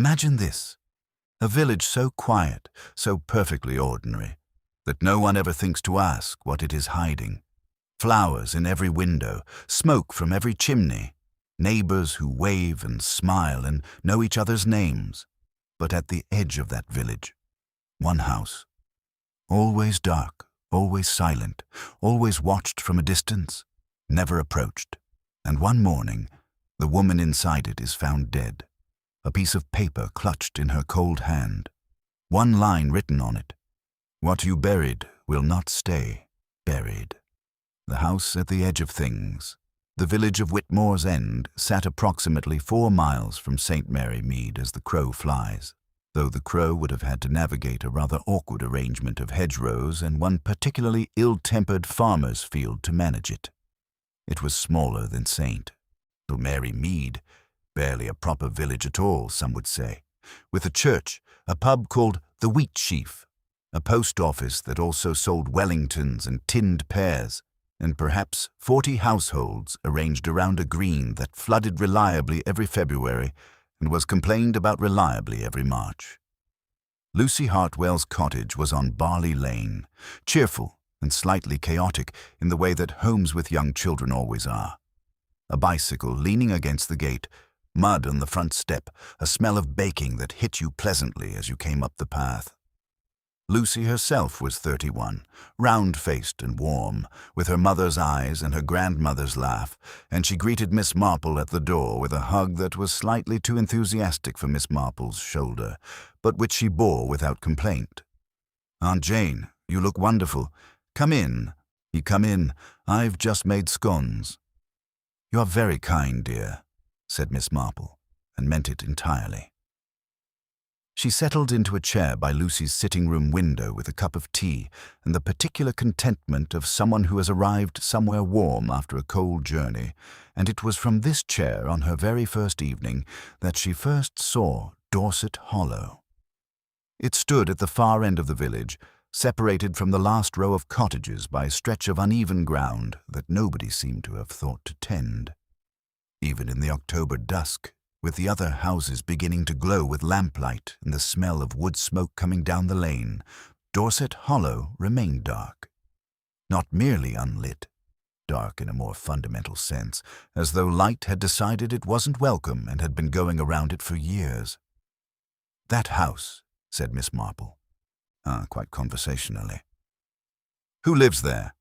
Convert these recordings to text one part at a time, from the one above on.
Imagine this, a village so quiet, so perfectly ordinary, that no one ever thinks to ask what it is hiding. Flowers in every window, smoke from every chimney, neighbors who wave and smile and know each other's names. But at the edge of that village, one house, always dark, always silent, always watched from a distance, never approached. And one morning, the woman inside it is found dead, a piece of paper clutched in her cold hand, one line written on it: "What you buried will not stay buried." The house at the edge of things, the village of Whitmore's End, sat approximately 4 miles from St. Mary Mead as the crow flies, though the crow would have had to navigate a rather awkward arrangement of hedgerows and one particularly ill-tempered farmer's field to manage it. It was smaller than St. Mary Mead, barely a proper village at all, some would say, with a church, a pub called the Wheat Sheaf, a post office that also sold Wellingtons and tinned pears, and perhaps 40 households arranged around a green that flooded reliably every February and was complained about reliably every March. Lucy Hartwell's cottage was on Barley Lane, cheerful and slightly chaotic in the way that homes with young children always are. A bicycle leaning against the gate, mud on the front step, a smell of baking that hit you pleasantly as you came up the path. Lucy herself was 31, round-faced and warm, with her mother's eyes and her grandmother's laugh, and she greeted Miss Marple at the door with a hug that was slightly too enthusiastic for Miss Marple's shoulder, but which she bore without complaint. "Aunt Jane, you look wonderful. Come in. Come in. I've just made scones." "You are very kind, dear," said Miss Marple, and meant it entirely. She settled into a chair by Lucy's sitting-room window with a cup of tea and the particular contentment of someone who has arrived somewhere warm after a cold journey, and it was from this chair on her very first evening that she first saw Dorset Hollow. It stood at the far end of the village, separated from the last row of cottages by a stretch of uneven ground that nobody seemed to have thought to tend. Even in the October dusk, with the other houses beginning to glow with lamplight and the smell of wood smoke coming down the lane, Dorset Hollow remained dark. Not merely unlit, dark in a more fundamental sense, as though light had decided it wasn't welcome and had been going around it for years. "That house," said Miss Marple, quite conversationally. "Who lives there?"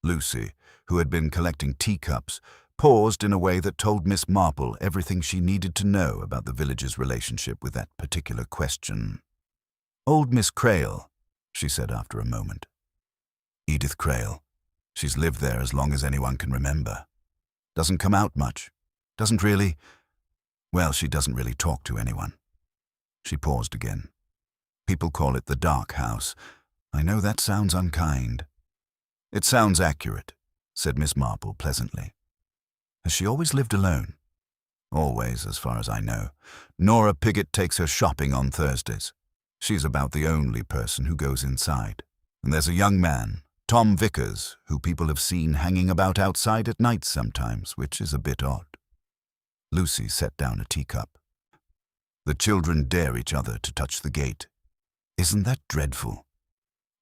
Lucy, who had been collecting teacups, paused in a way that told Miss Marple everything she needed to know about the village's relationship with that particular question. "Old Miss Crale," she said after a moment. "Edith Crale. She's lived there as long as anyone can remember. Doesn't come out much. She doesn't really talk to anyone." She paused again. "People call it the Dark House. I know that sounds unkind." "It sounds accurate," said Miss Marple pleasantly. "Has she always lived alone?" "Always, as far as I know. Nora Piggott takes her shopping on Thursdays. She's about the only person who goes inside. And there's a young man, Tom Vickers, who people have seen hanging about outside at night sometimes, which is a bit odd." Lucy set down a teacup. "The children dare each other to touch the gate. Isn't that dreadful?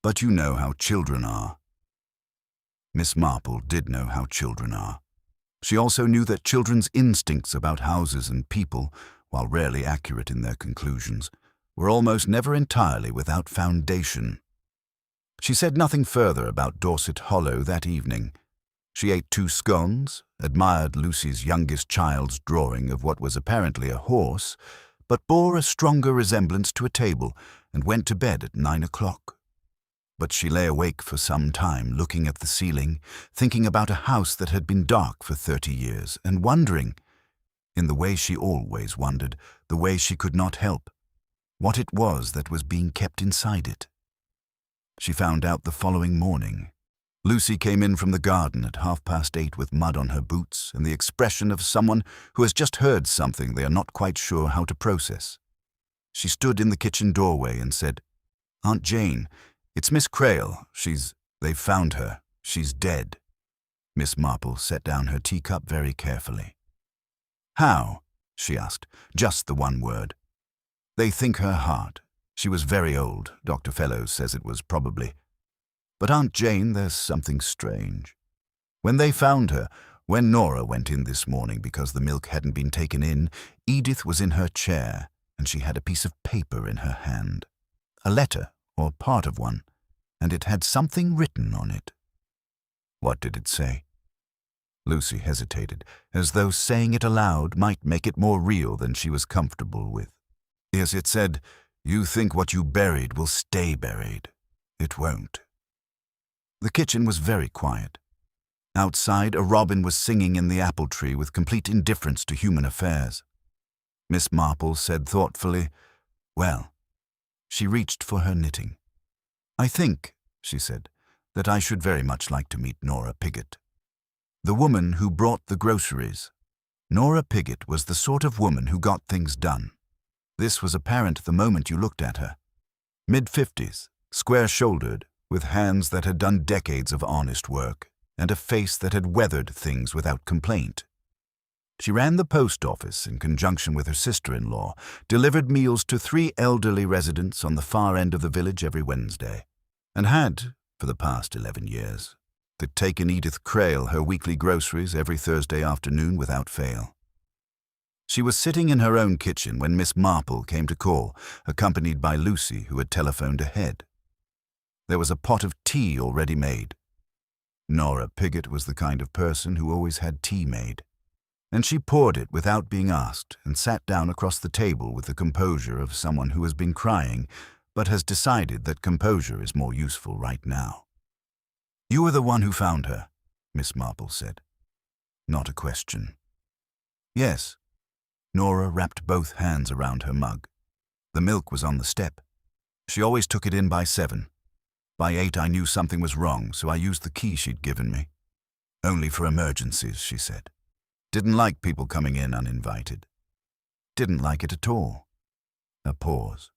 But you know how children are." Miss Marple did know how children are. She also knew that children's instincts about houses and people, while rarely accurate in their conclusions, were almost never entirely without foundation. She said nothing further about Dorset Hollow that evening. She ate 2 scones, admired Lucy's youngest child's drawing of what was apparently a horse, but bore a stronger resemblance to a table, and went to bed at 9 o'clock. But she lay awake for some time, looking at the ceiling, thinking about a house that had been dark for 30 years, and wondering, in the way she always wondered, the way she could not help, what it was that was being kept inside it. She found out the following morning. Lucy came in from the garden at 8:30 with mud on her boots and the expression of someone who has just heard something they are not quite sure how to process. She stood in the kitchen doorway and said, "Aunt Jane, it's Miss Crale. They've found her. She's dead." Miss Marple set down her teacup very carefully. "How?" she asked, just the one word. They think her heart. She was very old, Dr. Fellows says it was probably. But Aunt Jane, there's something strange. When they found her, when Nora went in this morning because the milk hadn't been taken in, Edith was in her chair, and she had a piece of paper in her hand. A letter, or part of one, and it had something written on it. What did it say? Lucy hesitated, as though saying it aloud might make it more real than she was comfortable with. Yes, it said, "You think what you buried will stay buried. It won't." The kitchen was very quiet. Outside, a robin was singing in the apple tree with complete indifference to human affairs. Miss Marple said thoughtfully, "Well." She reached for her knitting. "I think," she said, "that I should very much like to meet Nora Piggott. The woman who brought the groceries. Nora Piggott was the sort of woman who got things done. This was apparent the moment you looked at her. Mid-50s, square-shouldered, with hands that had done decades of honest work, and a face that had weathered things without complaint. She ran the post office in conjunction with her sister-in-law, delivered meals to 3 elderly residents on the far end of the village every Wednesday, and had, for the past 11 years, taken Edith Crale her weekly groceries every Thursday afternoon without fail. She was sitting in her own kitchen when Miss Marple came to call, accompanied by Lucy, who had telephoned ahead. There was a pot of tea already made. Nora Piggott was the kind of person who always had tea made, and she poured it without being asked and sat down across the table with the composure of someone who has been crying but has decided that composure is more useful right now. "You are the one who found her," Miss Marple said. Not a question. "Yes." Nora wrapped both hands around her mug. The milk was on the step. She always took it in by 7. By 8 I knew something was wrong, so I used the key she'd given me. "Only for emergencies," she said. Didn't like people coming in uninvited. Didn't like it at all. A pause.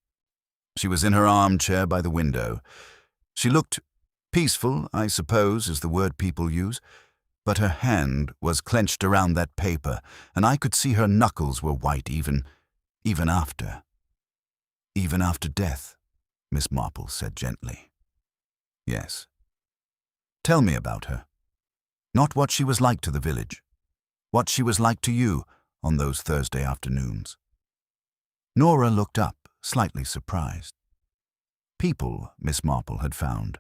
She was in her armchair by the window. She looked peaceful, I suppose, is the word people use, but her hand was clenched around that paper, and I could see her knuckles were white even after. "Even after death," Miss Marple said gently. "Yes." "Tell me about her. Not what she was like to the village. What she was like to you on those Thursday afternoons." Nora looked up, slightly surprised. People, Miss Marple had found,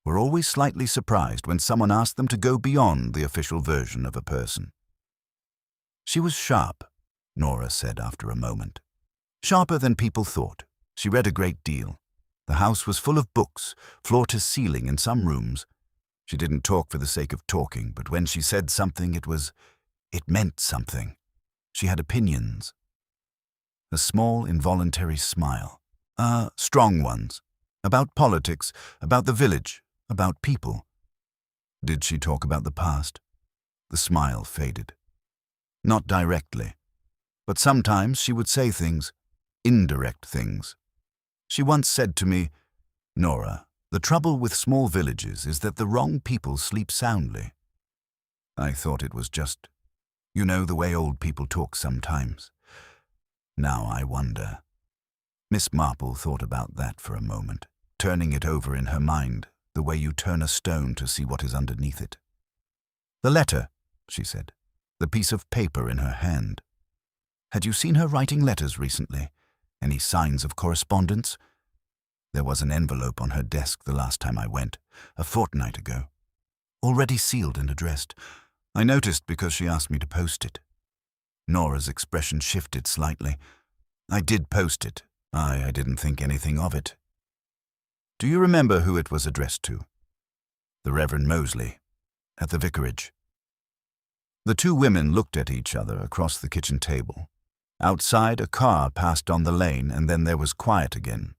were always slightly surprised when someone asked them to go beyond the official version of a person. "She was sharp," Nora said after a moment. "Sharper than people thought. She read a great deal. The house was full of books, floor to ceiling in some rooms. She didn't talk for the sake of talking, but when she said something, it meant something. She had opinions." A small, involuntary smile. Strong ones. About politics, about the village, about people. "Did she talk about the past?" The smile faded. "Not directly, but sometimes she would say things, indirect things. She once said to me, 'Nora, the trouble with small villages is that the wrong people sleep soundly.' I thought it was just, you know, the way old people talk sometimes. Now I wonder." Miss Marple thought about that for a moment, turning it over in her mind, the way you turn a stone to see what is underneath it. "The letter," she said, the piece of paper in her hand. "Had you seen her writing letters recently? Any signs of correspondence?" "There was an envelope on her desk the last time I went, a fortnight ago. Already sealed and addressed. I noticed because she asked me to post it." Nora's expression shifted slightly. "I did post it. I didn't think anything of it." "Do you remember who it was addressed to?" "The Reverend Moseley, at the vicarage." The two women looked at each other across the kitchen table. Outside, a car passed on the lane, and then there was quiet again.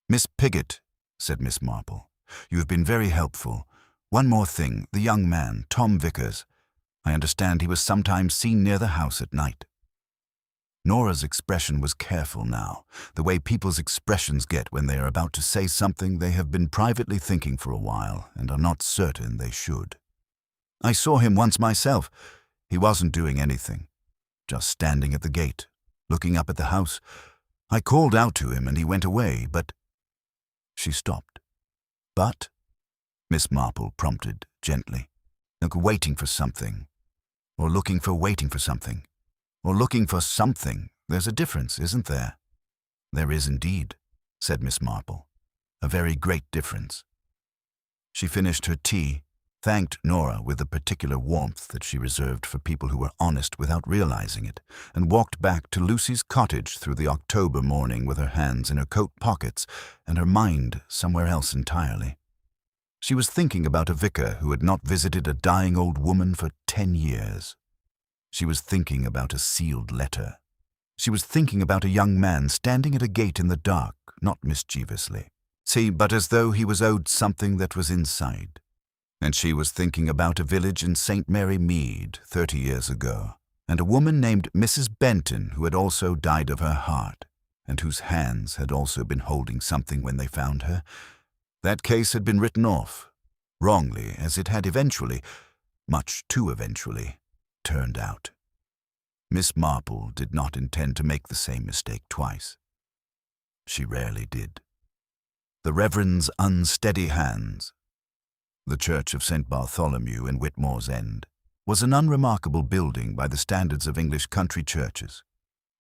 "Miss Piggott," said Miss Marple, "you have been very helpful. One more thing, the young man, Tom Vickers. I understand he was sometimes seen near the house at night." Nora's expression was careful now, the way people's expressions get when they are about to say something they have been privately thinking for a while and are not certain they should. "I saw him once myself. He wasn't doing anything. Just standing at the gate, looking up at the house. I called out to him and he went away, but—" She stopped. "But?" Miss Marple prompted gently. "Like waiting for something. Or looking for waiting for something. Or looking for something. There's a difference, isn't there?" "There is indeed," said Miss Marple. "A very great difference." She finished her tea, thanked Nora with the particular warmth that she reserved for people who were honest without realizing it, and walked back to Lucy's cottage through the October morning with her hands in her coat pockets and her mind somewhere else entirely. She was thinking about a vicar who had not visited a dying old woman for 10 years. She was thinking about a sealed letter. She was thinking about a young man standing at a gate in the dark, not mischievously, but as though he was owed something that was inside. And she was thinking about a village in St. Mary Mead 30 years ago, and a woman named Mrs. Benton who had also died of her heart, and whose hands had also been holding something when they found her. That case had been written off, wrongly, as it had eventually, much too eventually, turned out. Miss Marple did not intend to make the same mistake twice. She rarely did. The Reverend's unsteady hands. The Church of St. Bartholomew in Whitmore's End was an unremarkable building by the standards of English country churches.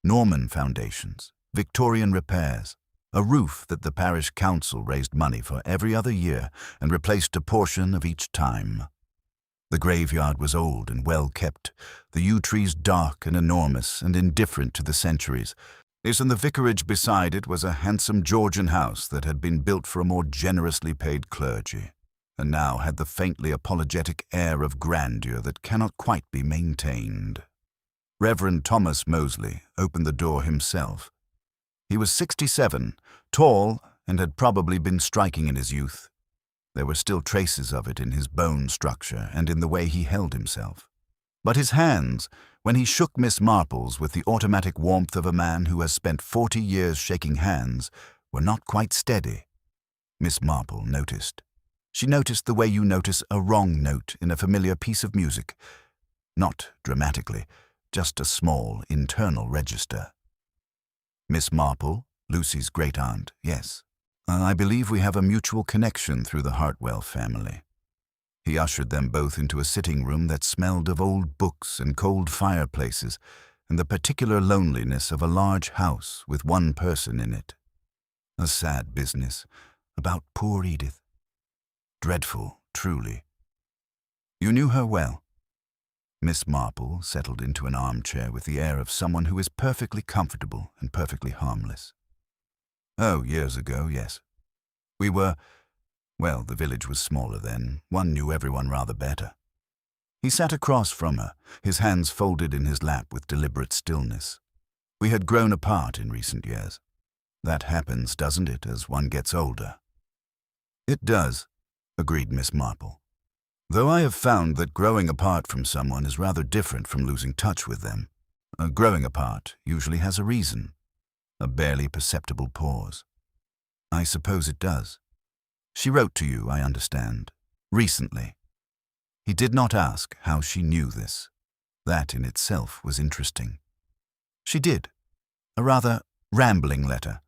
Norman foundations, Victorian repairs, a roof that the parish council raised money for every other year and replaced a portion of each time. The graveyard was old and well kept, the yew trees dark and enormous and indifferent to the centuries. In the vicarage beside it was a handsome Georgian house that had been built for a more generously paid clergy, and now had the faintly apologetic air of grandeur that cannot quite be maintained. Reverend Thomas Moseley opened the door himself. He was 67, tall, and had probably been striking in his youth. There were still traces of it in his bone structure and in the way he held himself. But his hands, when he shook Miss Marple's with the automatic warmth of a man who has spent 40 years shaking hands, were not quite steady. Miss Marple noticed. She noticed the way you notice a wrong note in a familiar piece of music. Not dramatically, just a small internal register. Miss Marple, Lucy's great-aunt, yes. I believe we have a mutual connection through the Hartwell family. He ushered them both into a sitting room that smelled of old books and cold fireplaces and the particular loneliness of a large house with one person in it. A sad business, about poor Edith. Dreadful, truly. You knew her well. Miss Marple settled into an armchair with the air of someone who is perfectly comfortable and perfectly harmless. Oh, years ago, yes. We were, well, the village was smaller then. One knew everyone rather better. He sat across from her, his hands folded in his lap with deliberate stillness. We had grown apart in recent years. That happens, doesn't it, as one gets older? It does, agreed Miss Marple. Though I have found that growing apart from someone is rather different from losing touch with them. Growing apart usually has a reason. A barely perceptible pause. I suppose it does. She wrote to you, I understand, recently. He did not ask how she knew this. That in itself was interesting. She did. A rather rambling letter.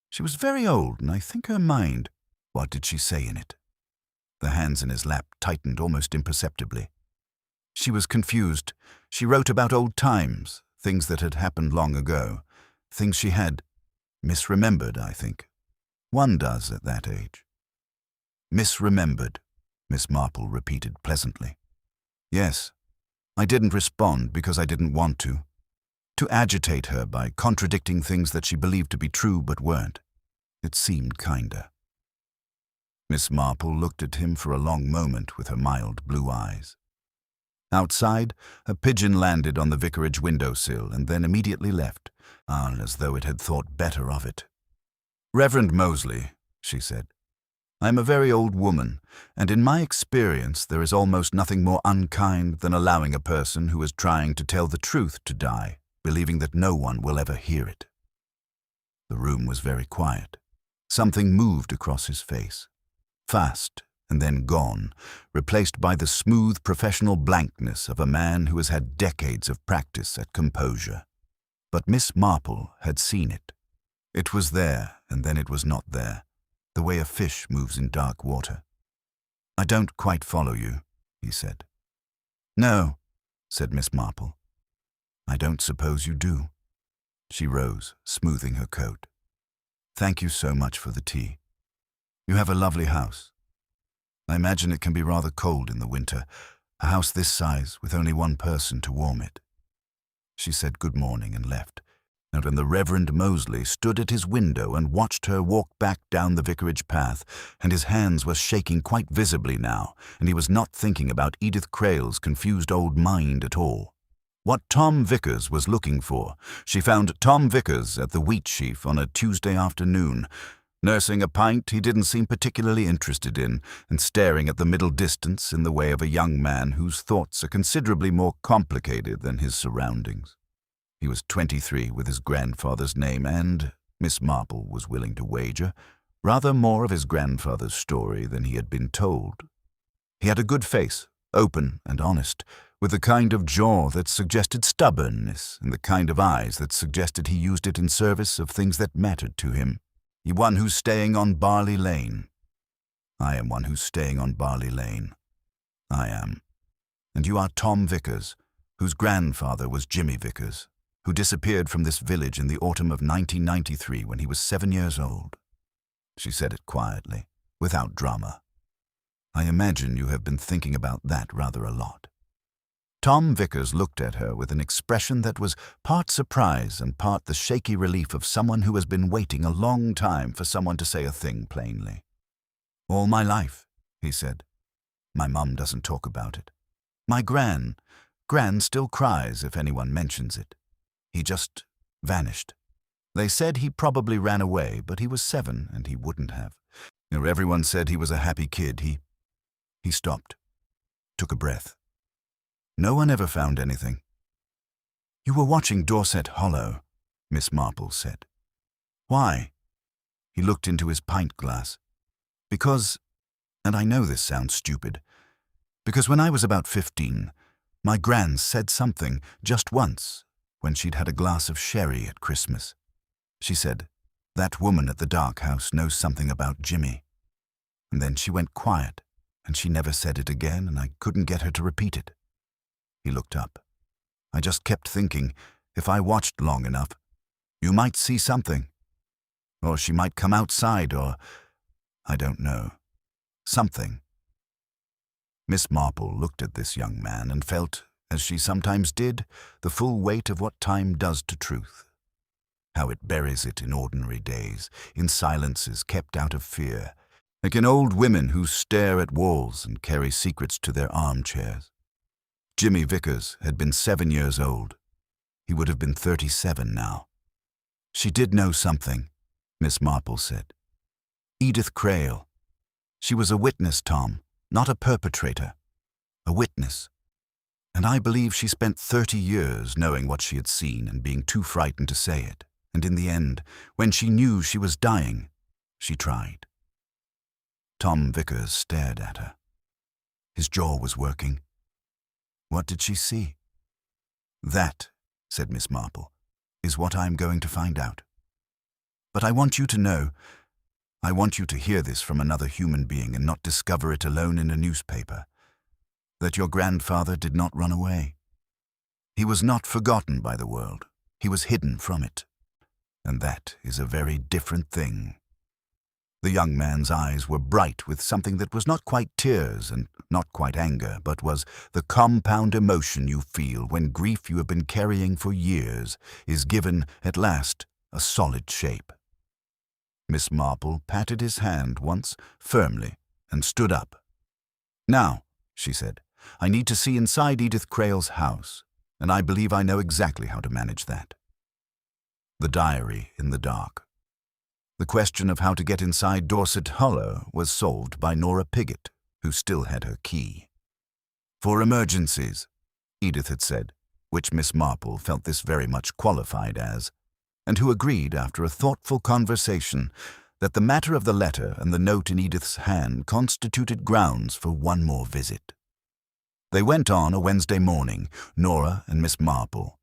She was very old, and I think her mind— What did she say in it? The hands in his lap tightened almost imperceptibly. She was confused. She wrote about old times, things that had happened long ago. Things she had misremembered, I think. One does at that age. Misremembered, Miss Marple repeated pleasantly. Yes, I didn't respond because I didn't want to. To agitate her by contradicting things that she believed to be true but weren't. It seemed kinder. Miss Marple looked at him for a long moment with her mild blue eyes. Outside, a pigeon landed on the vicarage windowsill and then immediately left, as though it had thought better of it. Reverend Moseley, she said, I am a very old woman, and in my experience there is almost nothing more unkind than allowing a person who is trying to tell the truth to die, believing that no one will ever hear it. The room was very quiet. Something moved across his face. Fast and then gone, replaced by the smooth professional blankness of a man who has had decades of practice at composure. But Miss Marple had seen it. It was there, and then it was not there, the way a fish moves in dark water. "I don't quite follow you," he said. "No," said Miss Marple. "I don't suppose you do." She rose, smoothing her coat. "Thank you so much for the tea. You have a lovely house. I imagine it can be rather cold in the winter, a house this size with only one person to warm it." She said good morning and left, and the Reverend Moseley stood at his window and watched her walk back down the vicarage path, and his hands were shaking quite visibly now, and he was not thinking about Edith Crale's confused old mind at all. What Tom Vickers was looking for, she found Tom Vickers at the wheat sheaf on a Tuesday afternoon, nursing a pint he didn't seem particularly interested in, and staring at the middle distance in the way of a young man whose thoughts are considerably more complicated than his surroundings. He was 23 with his grandfather's name and, Miss Marple was willing to wager, rather more of his grandfather's story than he had been told. He had a good face, open and honest, with the kind of jaw that suggested stubbornness and the kind of eyes that suggested he used it in service of things that mattered to him. "You one who's staying on Barley Lane." "I am one who's staying on Barley Lane." "I am. And you are Tom Vickers, whose grandfather was Jimmy Vickers, who disappeared from this village in the autumn of 1993 when he was 7 years old." She said it quietly, without drama. "I imagine you have been thinking about that rather a lot." Tom Vickers looked at her with an expression that was part surprise and part the shaky relief of someone who has been waiting a long time for someone to say a thing plainly. "All my life," he said. "My mum doesn't talk about it. My Gran still cries if anyone mentions it. He just vanished. They said he probably ran away, but he was 7 and he wouldn't have. Everyone said he was a happy kid. He stopped, took a breath. No one ever found anything." "You were watching Dorset Hollow," Miss Marple said. "Why?" He looked into his pint glass. "Because, and I know this sounds stupid, because when I was about 15, my Gran said something just once when she'd had a glass of sherry at Christmas. She said, 'That woman at the dark house knows something about Jimmy.' And then she went quiet, and she never said it again, and I couldn't get her to repeat it." He looked up. "I just kept thinking, if I watched long enough, you might see something. Or she might come outside, or, I don't know, something." Miss Marple looked at this young man and felt, as she sometimes did, the full weight of what time does to truth. How it buries it in ordinary days, in silences kept out of fear, like in old women who stare at walls and carry secrets to their armchairs. Jimmy Vickers had been 7 years old. He would have been 37 now. "She did know something," Miss Marple said. "Edith Crale. She was a witness, Tom, not a perpetrator. A witness. And I believe she spent 30 years knowing what she had seen and being too frightened to say it. And in the end, when she knew she was dying, she tried." Tom Vickers stared at her. His jaw was working. "What did she see?" "That," said Miss Marple, "is what I am going to find out. But I want you to know, I want you to hear this from another human being and not discover it alone in a newspaper, that your grandfather did not run away. He was not forgotten by the world. He was hidden from it. And that is a very different thing." The young man's eyes were bright with something that was not quite tears and not quite anger, but was the compound emotion you feel when grief you have been carrying for years is given, at last, a solid shape. Miss Marple patted his hand once, firmly, and stood up. "Now," she said, "I need to see inside Edith Crale's house, and I believe I know exactly how to manage that." The diary in the dark. The question of how to get inside Dorset Hollow was solved by Nora Piggott, who still had her key. "For emergencies," Edith had said, which Miss Marple felt this very much qualified as, and who agreed after a thoughtful conversation that the matter of the letter and the note in Edith's hand constituted grounds for one more visit. They went on a Wednesday morning, Nora and Miss Marple,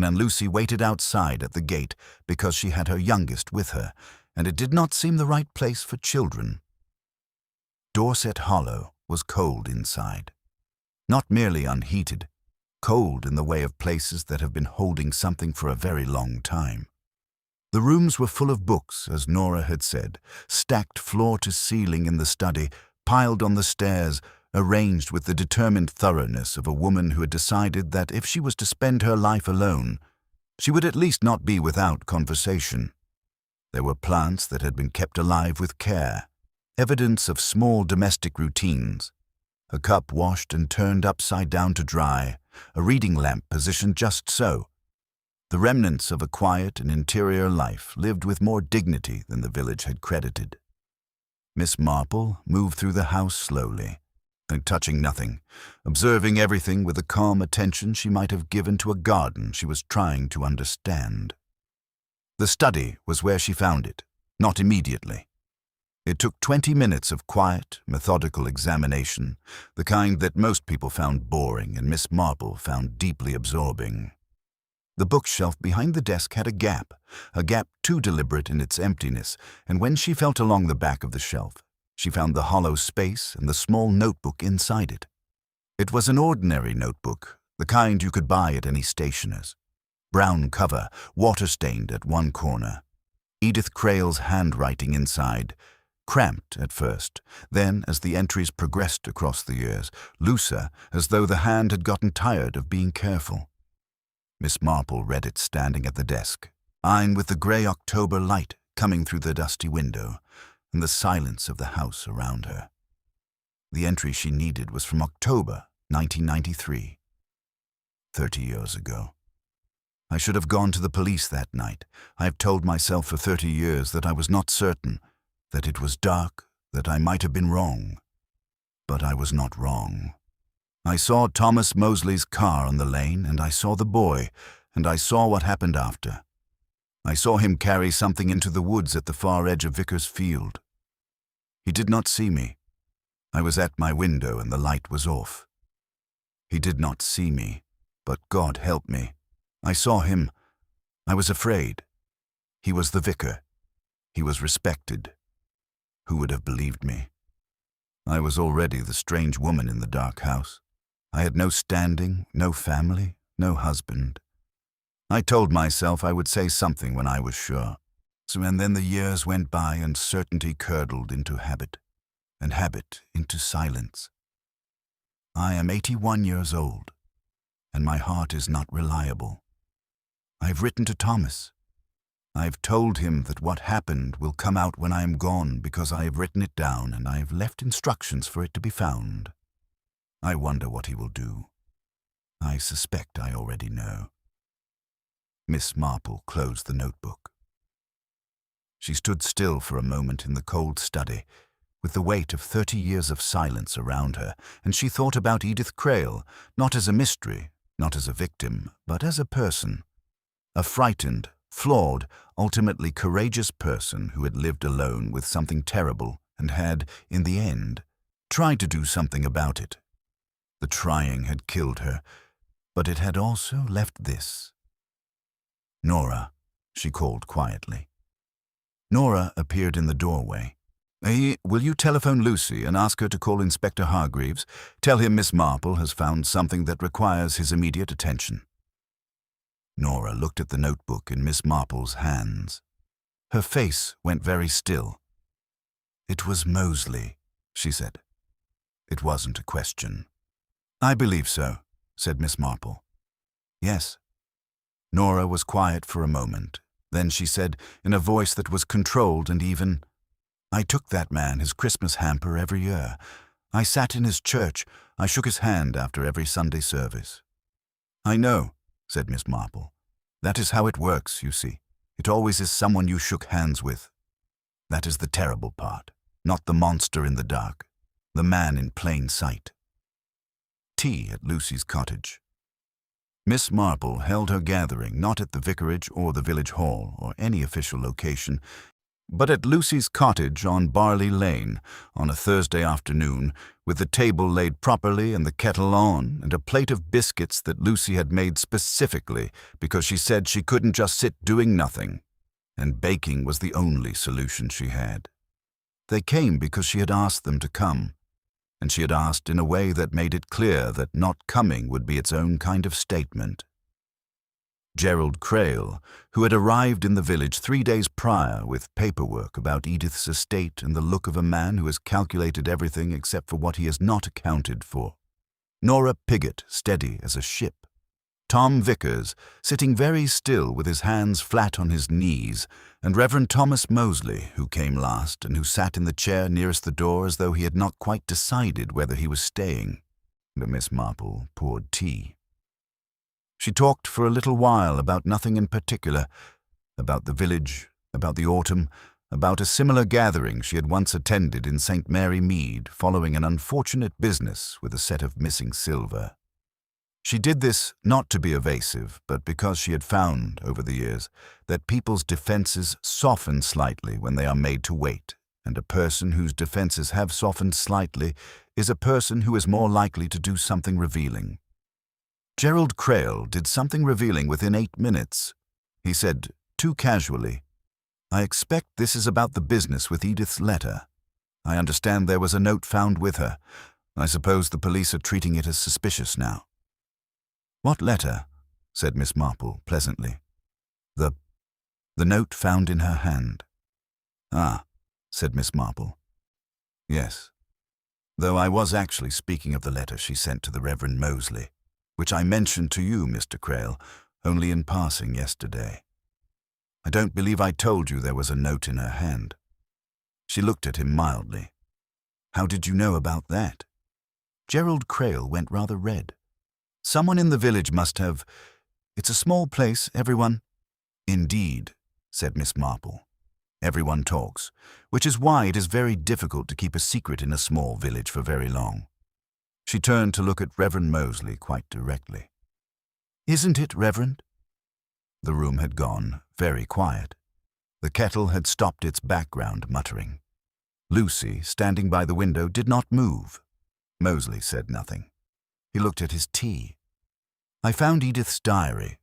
and Lucy waited outside at the gate because she had her youngest with her, and it did not seem the right place for children. Dorset Hollow was cold inside. Not merely unheated, cold in the way of places that have been holding something for a very long time. The rooms were full of books, as Nora had said, stacked floor to ceiling in the study, piled on the stairs, arranged with the determined thoroughness of a woman who had decided that if she was to spend her life alone, she would at least not be without conversation. There were plants that had been kept alive with care, evidence of small domestic routines. A cup washed and turned upside down to dry, a reading lamp positioned just so. The remnants of a quiet and interior life lived with more dignity than the village had credited. Miss Marple moved through the house slowly, and touching nothing, observing everything with the calm attention she might have given to a garden she was trying to understand. The study was where she found it, not immediately. It took 20 minutes of quiet, methodical examination, the kind that most people found boring and Miss Marple found deeply absorbing. The bookshelf behind the desk had a gap too deliberate in its emptiness, and when she felt along the back of the shelf, she found the hollow space and the small notebook inside it. It was an ordinary notebook, the kind you could buy at any stationer's. Brown cover, water-stained at one corner. Edith Crale's handwriting inside, cramped at first, then, as the entries progressed across the years, looser, as though the hand had gotten tired of being careful. Miss Marple read it standing at the desk, eyeing with the grey October light coming through the dusty window, and the silence of the house around her. The entry she needed was from October 1993. 30 years ago. I should have gone to the police that night. I have told myself for 30 years that I was not certain, that it was dark, that I might have been wrong. But I was not wrong. I saw Thomas Mosley's car on the lane, and I saw the boy, and I saw what happened after. I saw him carry something into the woods at the far edge of Vicar's Field. He did not see me. I was at my window and the light was off. He did not see me, but God help me. I saw him. I was afraid. He was the vicar. He was respected. Who would have believed me? I was already the strange woman in the dark house. I had no standing, no family, no husband. I told myself I would say something when I was sure. And then the years went by and certainty curdled into habit, and habit into silence. I am 81 years old, and my heart is not reliable. I've written to Thomas. I've told him that what happened will come out when I am gone because I have written it down and I have left instructions for it to be found. I wonder what he will do. I suspect I already know. Miss Marple closed the notebook. She stood still for a moment in the cold study, with the weight of 30 years of silence around her, and she thought about Edith Crale, not as a mystery, not as a victim, but as a person. A frightened, flawed, ultimately courageous person who had lived alone with something terrible and had, in the end, tried to do something about it. The trying had killed her, but it had also left this. Nora, she called quietly. Nora appeared in the doorway. Will you telephone Lucy and ask her to call Inspector Hargreaves? Tell him Miss Marple has found something that requires his immediate attention. Nora looked at the notebook in Miss Marple's hands. Her face went very still. It was Mosley, she said. It wasn't a question. I believe so, said Miss Marple. Yes. Nora was quiet for a moment. Then she said, in a voice that was controlled and even, I took that man his Christmas hamper every year. I sat in his church. I shook his hand after every Sunday service. I know, said Miss Marple. That is how it works, you see. It always is someone you shook hands with. That is the terrible part, not the monster in the dark, the man in plain sight. Tea at Lucy's cottage. Miss Marple held her gathering not at the vicarage or the village hall or any official location. But at Lucy's cottage on Barley Lane, on a Thursday afternoon, with the table laid properly and the kettle on, and a plate of biscuits that Lucy had made specifically because she said she couldn't just sit doing nothing, and baking was the only solution she had. They came because she had asked them to come, and she had asked in a way that made it clear that not coming would be its own kind of statement. Gerald Crale, who had arrived in the village 3 days prior with paperwork about Edith's estate and the look of a man who has calculated everything except for what he has not accounted for. Nora Pigott, steady as a ship. Tom Vickers, sitting very still with his hands flat on his knees, and Reverend Thomas Moseley, who came last and who sat in the chair nearest the door as though he had not quite decided whether he was staying. But Miss Marple poured tea. She talked for a little while about nothing in particular, about the village, about the autumn, about a similar gathering she had once attended in St. Mary Mead following an unfortunate business with a set of missing silver. She did this not to be evasive, but because she had found, over the years, that people's defenses soften slightly when they are made to wait, and a person whose defenses have softened slightly is a person who is more likely to do something revealing. Gerald Crale did something revealing within 8 minutes. He said, too casually, "I expect this is about the business with Edith's letter. I understand there was a note found with her. I suppose the police are treating it as suspicious now." "What letter?" said Miss Marple pleasantly. The note found in her hand." "Ah," said Miss Marple. "Yes. Though I was actually speaking of the letter she sent to the Reverend Moseley, which I mentioned to you, Mr. Crale, only in passing yesterday. I don't believe I told you there was a note in her hand." She looked at him mildly. "How did you know about that?" Gerald Crale went rather red. "Someone in the village must have. It's a small place, everyone—" "Indeed," said Miss Marple. "Everyone talks, which is why it is very difficult to keep a secret in a small village for very long." She turned to look at Reverend Moseley quite directly. "Isn't it, Reverend?" The room had gone very quiet. The kettle had stopped its background muttering. Lucy, standing by the window, did not move. Moseley said nothing. He looked at his tea. "I found Edith's diary,"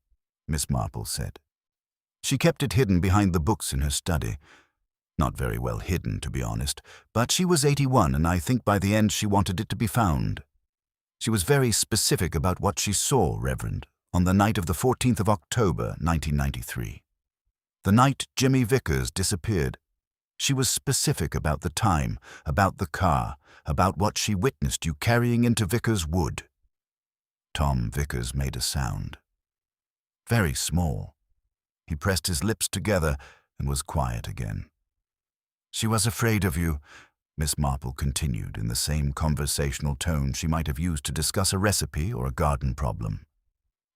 Miss Marple said. "She kept it hidden behind the books in her study. Not very well hidden, to be honest, but she was 81, and I think by the end she wanted it to be found. She was very specific about what she saw, Reverend, on the night of the 14th of October, 1993. The night Jimmy Vickers disappeared. She was specific about the time, about the car, about what she witnessed you carrying into Vickers Wood." Tom Vickers made a sound. Very small. He pressed his lips together and was quiet again. "She was afraid of you," Miss Marple continued in the same conversational tone she might have used to discuss a recipe or a garden problem.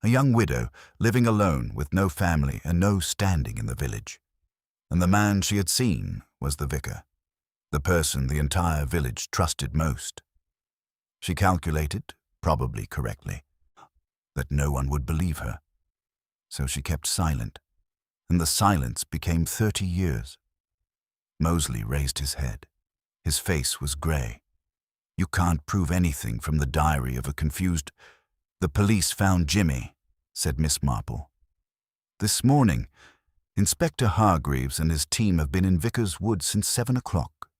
"A young widow, living alone with no family and no standing in the village. And the man she had seen was the vicar, the person the entire village trusted most. She calculated, probably correctly, that no one would believe her. So she kept silent, and the silence became 30 years. Moseley raised his head. His face was grey. "You can't prove anything from the diary of a confused—" "The police found Jimmy," said Miss Marple. "This morning. Inspector Hargreaves and his team have been in Vickers Wood since 7 o'clock.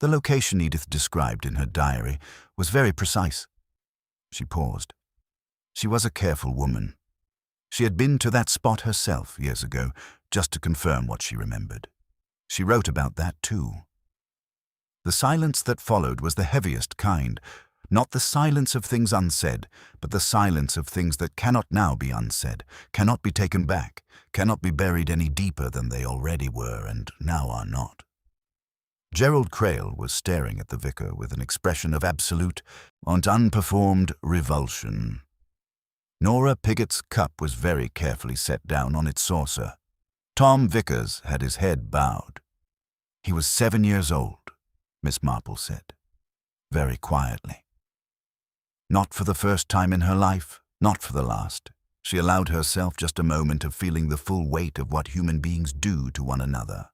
The location Edith described in her diary was very precise." She paused. She was a careful woman. She had been to that spot herself years ago, just to confirm what she remembered. She wrote about that too. The silence that followed was the heaviest kind, not the silence of things unsaid, but the silence of things that cannot now be unsaid, cannot be taken back, cannot be buried any deeper than they already were and now are not. Gerald Crale was staring at the vicar with an expression of absolute and unperformed revulsion. Nora Pigott's cup was very carefully set down on its saucer. Tom Vickers had his head bowed. "He was 7 years old," Miss Marple said, very quietly. Not for the first time in her life, not for the last, she allowed herself just a moment of feeling the full weight of what human beings do to one another.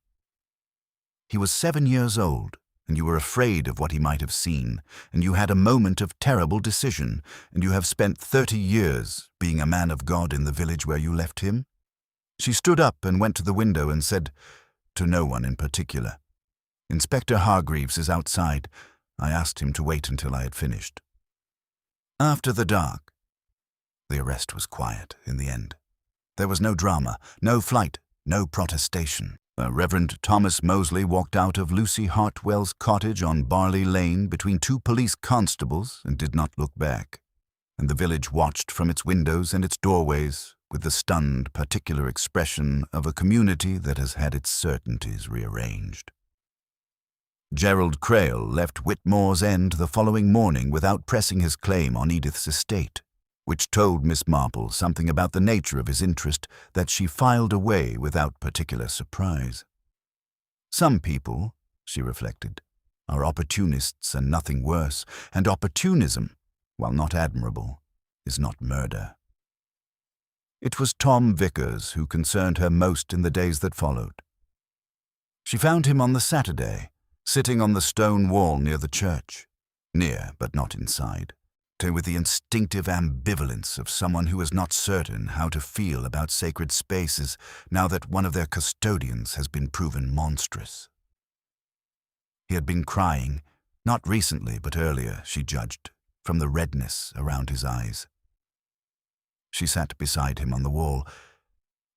He was 7 years old, and you were afraid of what he might have seen, and you had a moment of terrible decision, and you have spent 30 years being a man of God in the village where you left him?" She stood up and went to the window and said, to no one in particular, "Inspector Hargreaves is outside. I asked him to wait until I had finished." After the dark, the arrest was quiet in the end. There was no drama, no flight, no protestation. Reverend Thomas Mosley walked out of Lucy Hartwell's cottage on Barley Lane between 2 police constables and did not look back. And the village watched from its windows and its doorways with the stunned, particular expression of a community that has had its certainties rearranged. Gerald Crale left Whitmore's End the following morning without pressing his claim on Edith's estate, which told Miss Marple something about the nature of his interest that she filed away without particular surprise. Some people, she reflected, are opportunists and nothing worse, and opportunism, while not admirable, is not murder. It was Tom Vickers who concerned her most in the days that followed. She found him on the Saturday, sitting on the stone wall near the church, near but not inside, with the instinctive ambivalence of someone who is not certain how to feel about sacred spaces now that one of their custodians has been proven monstrous. He had been crying, not recently but earlier, she judged, from the redness around his eyes. She sat beside him on the wall.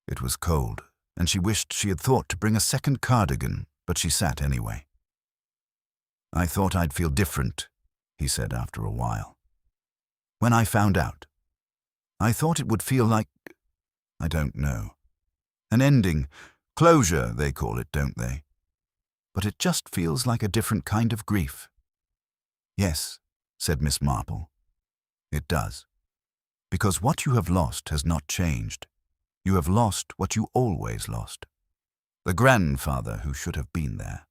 It was cold, and she wished she had thought to bring a second cardigan, but she sat anyway. "I thought I'd feel different," he said after a while. "When I found out, I thought it would feel like, I don't know, an ending, closure they call it, don't they? But it just feels like a different kind of grief." "Yes," said Miss Marple, "it does. Because what you have lost has not changed. You have lost what you always lost. The grandfather who should have been there.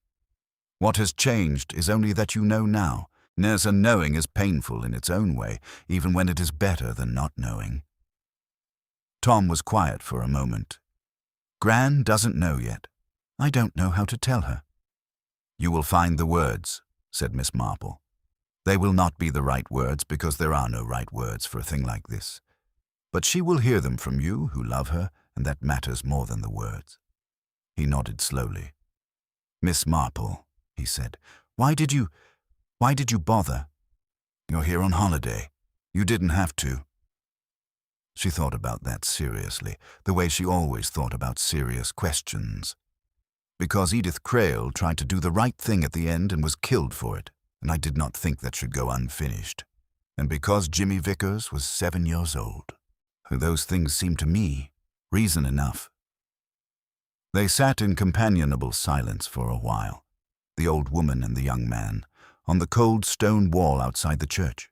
What has changed is only that you know now. And knowing is painful in its own way, even when it is better than not knowing." Tom was quiet for a moment. "Gran doesn't know yet. I don't know how to tell her." "You will find the words," said Miss Marple. "They will not be the right words because there are no right words for a thing like this. But she will hear them from you who love her, and that matters more than the words." He nodded slowly. "Miss Marple," he said, Why did you bother? You're here on holiday. You didn't have to." She thought about that seriously, the way she always thought about serious questions. Because Edith Crale tried to do the right thing at the end and was killed for it, and I did not think that should go unfinished. And because Jimmy Vickers was 7 years old. Those things seemed to me reason enough. They sat in companionable silence for a while, the old woman and the young man, on the cold stone wall outside the church.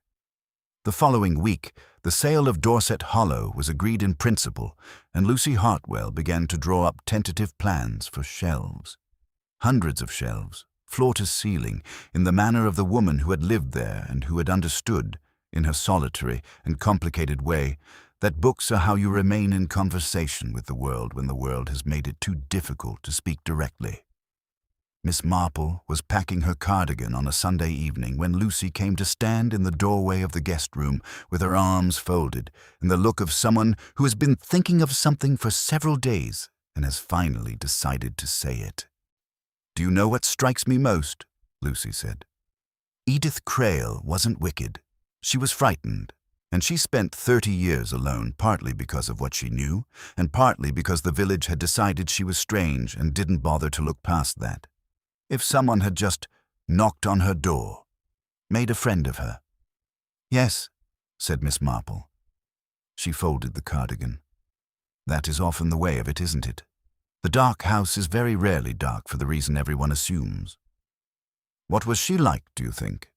The following week, the sale of Dorset Hollow was agreed in principle, and Lucy Hartwell began to draw up tentative plans for shelves. Hundreds of shelves, floor to ceiling, in the manner of the woman who had lived there and who had understood, in her solitary and complicated way, that books are how you remain in conversation with the world when the world has made it too difficult to speak directly. Miss Marple was packing her cardigan on a Sunday evening when Lucy came to stand in the doorway of the guest room with her arms folded and the look of someone who has been thinking of something for several days and has finally decided to say it. "Do you know what strikes me most?" Lucy said. "Edith Crale wasn't wicked. She was frightened. And she spent 30 years alone, partly because of what she knew, and partly because the village had decided she was strange and didn't bother to look past that. If someone had just knocked on her door, made a friend of her." "Yes," said Miss Marple. She folded the cardigan. "That is often the way of it, isn't it? The dark house is very rarely dark for the reason everyone assumes. What was she like, do you think?"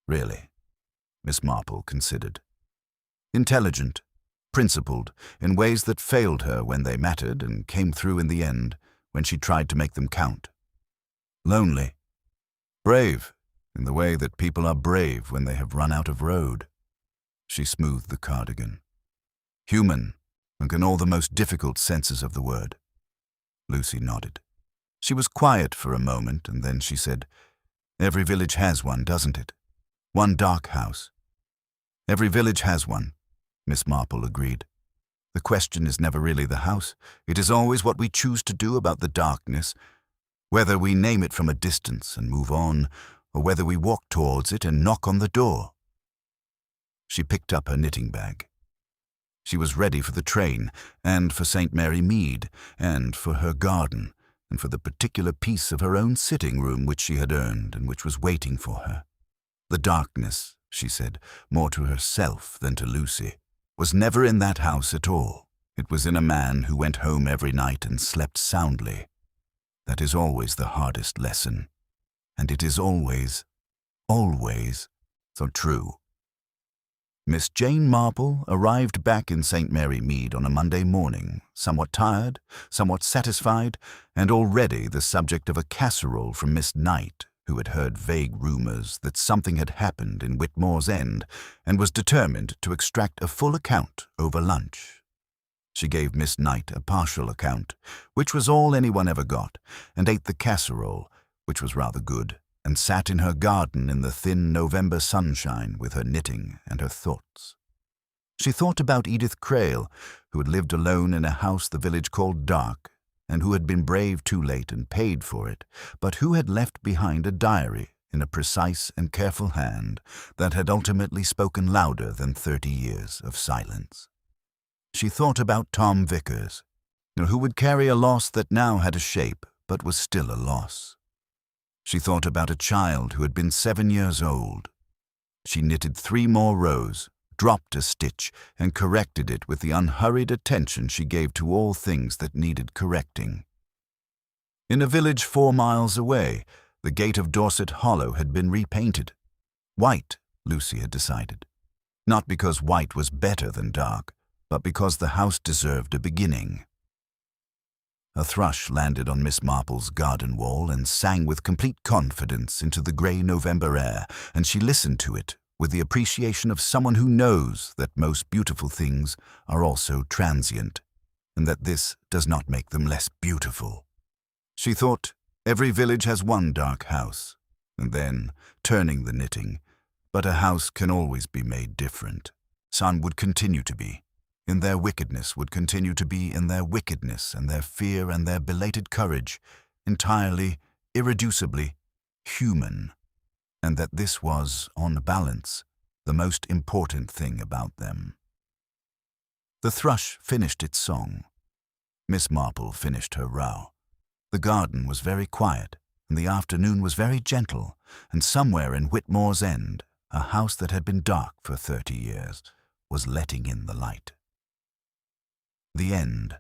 "Really?" Miss Marple considered. "Intelligent, principled, in ways that failed her when they mattered and came through in the end, when she tried to make them count. Lonely. Brave, in the way that people are brave when they have run out of road." She smoothed the cardigan. "Human, and in all the most difficult senses of the word." Lucy nodded. She was quiet for a moment, and then she said, "Every village has one, doesn't it? One dark house." "Every village has one," Miss Marple agreed. "The question is never really the house. It is always what we choose to do about the darkness, whether we name it from a distance and move on, or whether we walk towards it and knock on the door." She picked up her knitting bag. She was ready for the train, and for St. Mary Mead, and for her garden, and for the particular piece of her own sitting room which she had earned and which was waiting for her. The darkness, she said, more to herself than to Lucy, was never in that house at all. It was in a man who went home every night and slept soundly. That is always the hardest lesson, and it is always, always so true. Miss Jane Marple arrived back in St. Mary Mead on a Monday morning, somewhat tired, somewhat satisfied, and already the subject of a casserole from Miss Knight, who had heard vague rumours that something had happened in Whitmore's End and was determined to extract a full account over lunch. She gave Miss Knight a partial account, which was all anyone ever got, and ate the casserole, which was rather good, and sat in her garden in the thin November sunshine with her knitting and her thoughts. She thought about Edith Crale, who had lived alone in a house the village called dark, and who had been brave too late and paid for it, but who had left behind a diary in a precise and careful hand that had ultimately spoken louder than 30 years of silence. She thought about Tom Vickers, who would carry a loss that now had a shape but was still a loss. She thought about a child who had been 7 years old. She knitted 3 more rows, dropped a stitch, and corrected it with the unhurried attention she gave to all things that needed correcting. In a village 4 miles away, the gate of Dorset Hollow had been repainted. White, Lucy had decided. Not because white was better than dark, but because the house deserved a beginning. A thrush landed on Miss Marple's garden wall and sang with complete confidence into the grey November air, and she listened to it with the appreciation of someone who knows that most beautiful things are also transient, and that this does not make them less beautiful. She thought, every village has one dark house, and then, turning the knitting, but a house can always be made different. Some would continue to be. In their wickedness would continue to be in their wickedness and their fear and their belated courage, entirely, irreducibly, human, and that this was, on balance, the most important thing about them. The thrush finished its song. Miss Marple finished her row. The garden was very quiet, and the afternoon was very gentle, and somewhere in Whitmore's End, a house that had been dark for 30 years, was letting in the light. The end.